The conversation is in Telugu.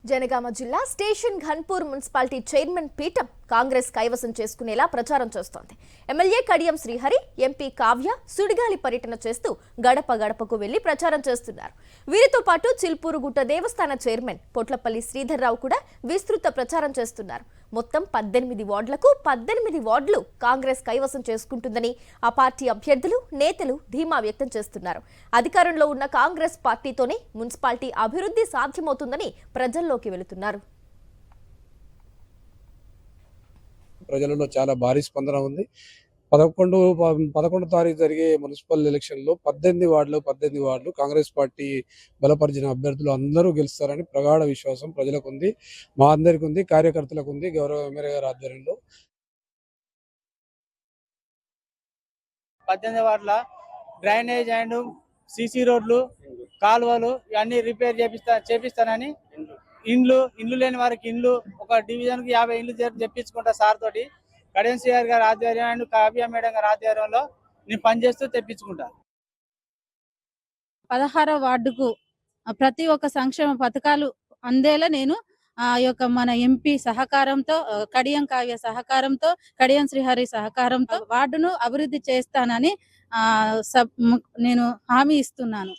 జనగామ జిల్లా స్టేషన్ ఘన్పూర్ మున్సిపాలిటీ చైర్మన్ పీఠం కాంగ్రెస్ కైవసం చేసుకునేలా ప్రచారం చేస్తోంది. ఎమ్మెల్యే కడియం శ్రీహరి, ఎంపీ కావ్య సుడిగాలి పర్యటన చేస్తూ గడప గడపకు వెళ్లి ప్రచారం చేస్తున్నారు. వీరితో పాటు చిల్పూరుగుట్ట దేవస్థాన చైర్మన్ పొట్లపల్లి శ్రీధర్రావు కూడా విస్తృత ప్రచారం చేస్తున్నారు. మొత్తం 18 వార్డులకు 18 వార్డులు కాంగ్రెస్ కైవసం చేసుకుంటుందని ఆ పార్టీ అభ్యర్థులు, నేతలు ధీమా వ్యక్తం చేస్తున్నారు. అధికారంలో ఉన్న కాంగ్రెస్ పార్టీతోనే మున్సిపాలిటీ అభివృద్ధి సాధ్యమవుతుందని ప్రజల్లోకి వెళుతున్నారు. ప్రజలలో చాలా భారీ స్పందన ఉంది. 11 తారీఖు జరిగే మున్సిపల్ ఎలక్షన్లో 18 వార్డులు కాంగ్రెస్ పార్టీ బలపరిచిన అభ్యర్థులు అందరూ గెలుస్తారని ప్రగాఢ విశ్వాసం ప్రజలకు ఉంది, మా అందరికి ఉంది, కార్యకర్తలకు ఉంది. గౌరవ ఎమ్మెల్యే గారి ఆధ్వర్యంలో 18 వార్డుల డ్రైనేజ్ అండ్ సిసి రోడ్లు, కాలువలు ఇవన్నీ రిపేర్ చేపిస్తానని ఇండ్లు లేని వారికి ఇండ్లు, ఒక డివిజన్ కి 50 ఇండ్లు తెప్పించుకుంటా సార్ తోటి. కడియం శ్రీహరి గారి ఆధ్వర్యం అండ్ కావ్య మేడం గారి ఆధ్వర్యంలో నేను పనిచేస్తూ తెప్పించుకుంటా. 16వ వార్డుకు ప్రతి ఒక్క సంక్షేమ పథకాలు అందేలా నేను మన ఎంపీ సహకారంతో, కడియం కావ్య సహకారంతో, కడియం శ్రీహరి సహకారంతో వార్డును అభివృద్ధి చేస్తానని నేను హామీ ఇస్తున్నాను.